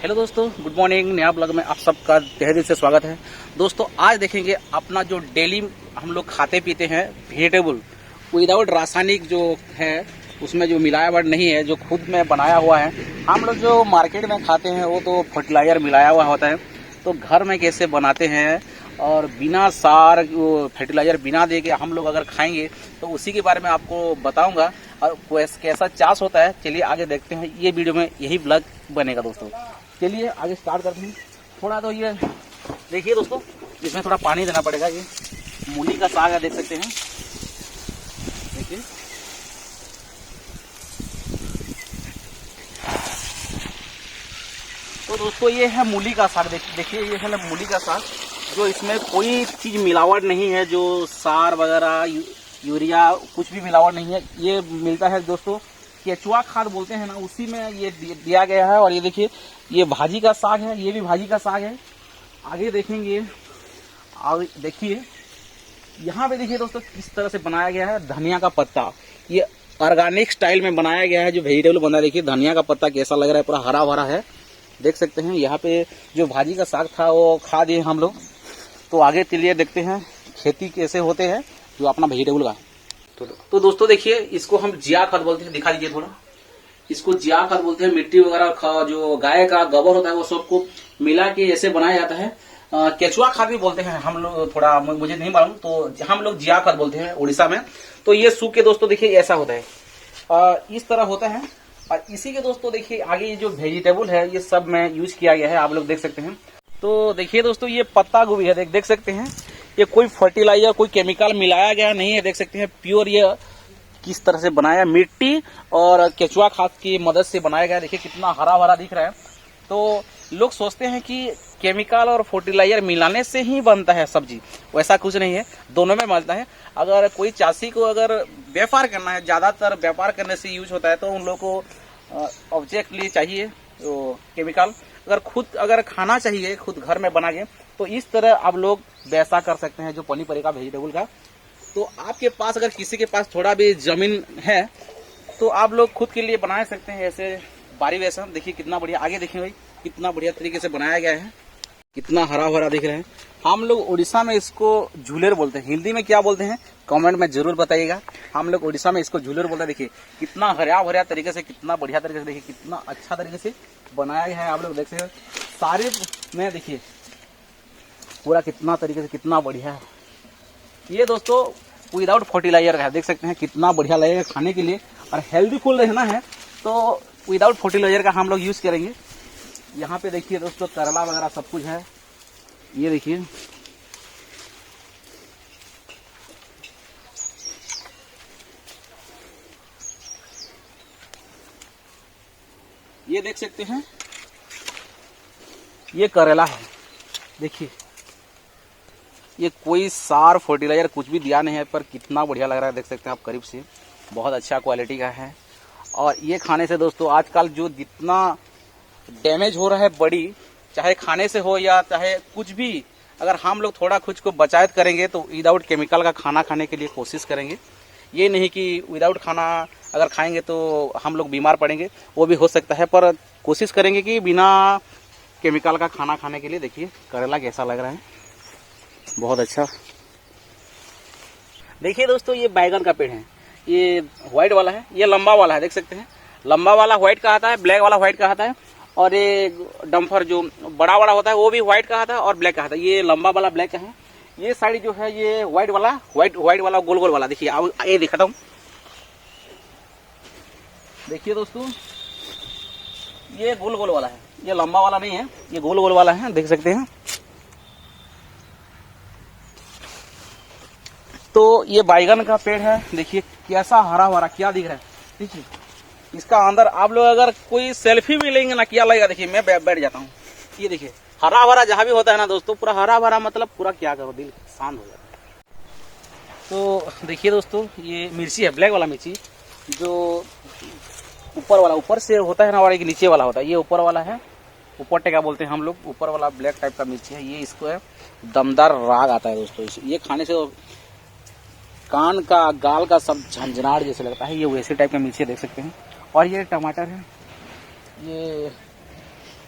Hello दोस्तों, good morning. नया blog में आप सबका तहे दिल से स्वागत है। दोस्तों आज देखेंगे अपना जो डेली हम लोग खाते पीते हैं वेजिटेबल विदाउट रासायनिक जो है, उसमें जो मिलावट नहीं है, जो खुद में बनाया हुआ है। हम लोग जो मार्केट में खाते हैं वो तो फर्टिलाइजर मिलाया हुआ होता है, तो घर में कैसे बनाते हैं और बिना सार वो फर्टिलाइजर बिना दे के हम लोग अगर खाएंगे तो उसी के बारे में आपको बताऊंगा और कैसा चाष होता है। चलिए आगे देखते हैं, ये वीडियो में यही ब्लॉग बनेगा दोस्तों। चलिए आगे स्टार्ट करते हैं। थोड़ा तो ये देखिए दोस्तों, इसमें थोड़ा पानी देना पड़ेगा। ये मूली का साग है, देख सकते हैं। देखिए तो दोस्तों ये है मूली का साग। देखिए ये है ना मूली का साग, जो इसमें कोई चीज मिलावट नहीं है, जो सार वगैरह यूरिया कुछ भी मिलावट नहीं है। ये मिलता है दोस्तों केचुआ खाद बोलते हैं ना, उसी में ये दिया गया है। और ये देखिए ये भाजी का साग है, ये भी भाजी का साग है। आगे देखेंगे, आगे देखिए यहाँ पे देखिए दोस्तों किस तरह से बनाया गया है। धनिया का पत्ता, ये ऑर्गेनिक स्टाइल में बनाया गया है जो वेजिटेबल बना है। देखिए धनिया का पत्ता कैसा लग रहा है, पूरा हरा भरा है, देख सकते हैं। यहाँ पे जो भाजी का साग था वो खा दिए हम लोग। तो आगे चलिए देखते हैं खेती कैसे होते हैं जो अपना वेजिटेबल का। तो दोस्तों देखिए, इसको हम जिया खाद बोलते हैं। दिखा दीजिए थोड़ा, इसको जिया खाद बोलते हैं। मिट्टी वगैरह जो गाय का गोबर होता है वो सबको मिला के ऐसे बनाया जाता है। केचुआ खाद भी बोलते हैं हम लोग, थोड़ा मुझे नहीं मालूम, तो हम लोग जिया खाद बोलते हैं उड़ीसा में। तो ये सूख के दोस्तों देखिए ऐसा होता है, इस तरह होता है। और इसी के दोस्तों देखिए आगे ये जो वेजिटेबल है ये सब में यूज किया गया है, आप लोग देख सकते हैं। तो देखिए दोस्तों ये पत्ता गोभी है, देख सकते हैं। ये कोई फर्टिलाइजर कोई केमिकल मिलाया गया नहीं है, देख सकते हैं। प्योर ये किस तरह से बनाया, मिट्टी और केचुआ खाद की मदद से बनाया गया। देखिए कितना हरा भरा दिख रहा है। तो लोग सोचते हैं कि केमिकल और फर्टिलाइजर मिलाने से ही बनता है सब्जी, वैसा कुछ नहीं है, दोनों में बनता है। अगर कोई चाषी को अगर व्यापार करना है, ज्यादातर व्यापार करने से यूज होता है, तो उन लोग को ऑब्जेक्टली चाहिए तो केमिकल। अगर खुद अगर खाना चाहिए खुद घर में बना के, तो इस तरह आप लोग वैसा कर सकते हैं जो पनी परेगा वेजिटेबल का। तो आपके पास अगर किसी के पास थोड़ा भी जमीन है तो आप लोग खुद के लिए बना सकते हैं ऐसे बारी वैसा। देखिए कितना बढ़िया, आगे देखिए भाई कितना बढ़िया तरीके से बनाया गया है, कितना हरा भरा दिख रहा है। हम लोग उड़ीसा में इसको झूलेर बोलते हैं, हिंदी में क्या बोलते हैं कमेंट में जरूर बताइएगा। हम लोग उड़ीसा में इसको झूलेर बोलते हैं। देखिए कितना हरा भरा तरीके से, कितना बढ़िया तरीके से, देखिए कितना अच्छा तरीके से बनाया गया है। आप लोग देख सकते हैं सारे में, देखिए पूरा कितना तरीके से, कितना बढ़िया है। ये दोस्तों विदाउट फर्टिलाइजर है, देख सकते हैं कितना बढ़िया लगेगा खाने के लिए। और हेल्दी फुल रहना है तो विदाउट फर्टिलाइजर का हम लोग यूज करेंगे। यहाँ पे देखिए दोस्तों करेला वगैरह सब कुछ है, ये देखिए। ये देख सकते हैं ये करेला है, देखिए ये कोई सार फर्टिलाइजर कुछ भी दिया नहीं है, पर कितना बढ़िया लग रहा है, देख सकते हैं आप करीब से। बहुत अच्छा क्वालिटी का है। और ये खाने से दोस्तों आजकल जो जितना डैमेज हो रहा है बॉडी, चाहे खाने से हो या चाहे कुछ भी, अगर हम लोग थोड़ा खुद को बचायत करेंगे तो विदाउट केमिकल का खाना खाने के लिए कोशिश करेंगे। ये नहीं कि विदाउट खाना अगर खाएंगे तो हम लोग बीमार पड़ेंगे, वो भी हो सकता है, पर कोशिश करेंगे कि बिना केमिकल का खाना खाने के लिए। देखिए करेला कैसा लग रहा है, बहुत अच्छा। देखिए दोस्तों ये बैगन का पेड़ है, ये व्हाइट वाला है, ये लंबा वाला है, देख सकते हैं। लंबा वाला व्हाइट का आता है, ब्लैक वाला व्हाइट का आता है। और ये डम्फर जो बड़ा बड़ा होता है वो भी व्हाइट का आता है और ब्लैक का आता है। ये लंबा वाला ब्लैक का है। ये साइड जो है ये व्हाइट वाला गोल गोल वाला। देखिए अब ये दिखाता हूँ, देखिए दोस्तों ये गोल गोल वाला है, ये लंबा वाला नहीं है, ये गोल गोल वाला है, देख सकते हैं। तो ये बैगन का पेड़ है, देखिए कैसा हरा भरा क्या दिख रहा है। देखिए इसका अंदर आप लोग अगर कोई सेल्फी भी लेंगे ना, क्या लगेगा, देखिए मैं बैठ जाता हूँ। ये देखिए हरा भरा जहाँ भी होता है ना दोस्तों, पूरा हरा भरा, मतलब पूरा क्या करो दिल शांत हो जाता है। तो देखिए दोस्तों ये मिर्ची है, ब्लैक वाला मिर्ची, जो ऊपर वाला ऊपर से होता है ना, और एक नीचे वाला होता है। ये ऊपर वाला है, ऊपर टेका बोलते हैं हम लोग। ऊपर वाला ब्लैक टाइप का मिर्ची है, ये इसको है दमदार राग आता है दोस्तों। ये खाने से कान का गाल का सब झंझनाट जैसे लगता है, ये वैसे टाइप का मिर्ची देख सकते हैं। और ये टमाटर है, ये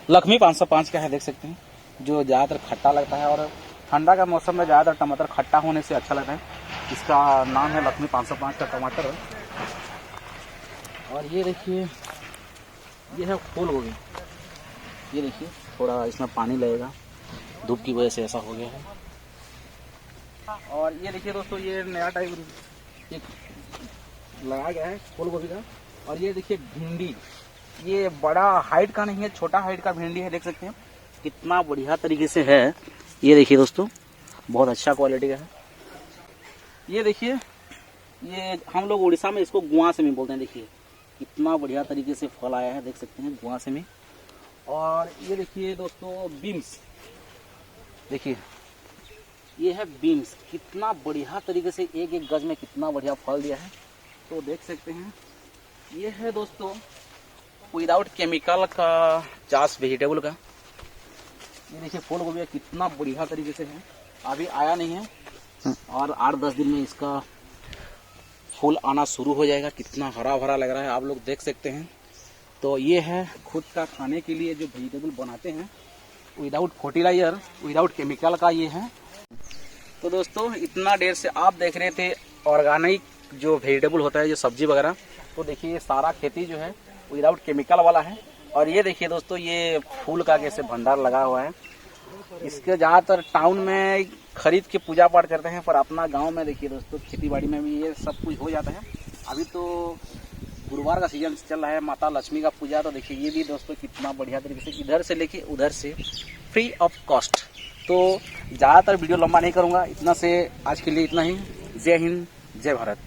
लक्ष्मी 505 का है, देख सकते हैं, जो ज़्यादातर खट्टा लगता है और ठंडा का मौसम में ज़्यादातर टमाटर खट्टा होने से अच्छा लगता है। इसका नाम है लक्ष्मी 505 का टमाटर। और ये देखिए, ये है फूल गोभी। ये देखिए, थोड़ा इसमें पानी लगेगा, धूप की वजह से ऐसा हो गया है। और ये देखिए दोस्तों, ये नया टाइप एक लगाया गया है फूल गोभी का। और ये देखिए भिंडी, ये बड़ा हाइट का नहीं है, छोटा हाइट का भिंडी है, देख सकते हैं कितना बढ़िया तरीके से है। ये देखिए दोस्तों, बहुत अच्छा क्वालिटी का है। ये देखिए, ये हम लोग उड़ीसा में इसको गुआसे में बोलते हैं। देखिए कितना बढ़िया तरीके से फल आया है, देख सकते हैं गुआसे में। और ये देखिए दोस्तों बीन्स, देखिए ये है बीन्स, कितना बढ़िया तरीके से एक एक गज में कितना बढ़िया फल दिया है, तो देख सकते हैं। ये है दोस्तों विदाउट केमिकल का चास वेजिटेबल का। ये देखिए फूल गोभी कितना बढ़िया तरीके से है, अभी आया नहीं है और 8-10 दिन में इसका फूल आना शुरू हो जाएगा। कितना हरा भरा लग रहा है, आप लोग देख सकते हैं। तो ये है खुद का खाने के लिए जो वेजिटेबल बनाते हैं विदाउट फर्टिलाइजर, विदाउट केमिकल का ये है। तो दोस्तों इतना देर से आप देख रहे थे ऑर्गेनिक जो वेजिटेबल होता है, जो सब्जी वगैरह, तो देखिए ये सारा खेती जो है विदाउट केमिकल वाला है। और ये देखिए दोस्तों, ये फूल का कैसे भंडार लगा हुआ है। इसके ज़्यादातर टाउन में खरीद के पूजा पाठ करते हैं, पर अपना गांव में देखिए दोस्तों खेती बाड़ी में भी ये सब कुछ हो जाता है। अभी तो गुरुवार का सीजन चल रहा है, माता लक्ष्मी का पूजा, तो देखिए ये भी दोस्तों कितना बढ़िया तरीके से इधर से लेके उधर से फ्री ऑफ कॉस्ट। तो ज़्यादातर वीडियो लंबा नहीं करूँगा, इतना से आज के लिए इतना ही। जय हिंद, जय भारत।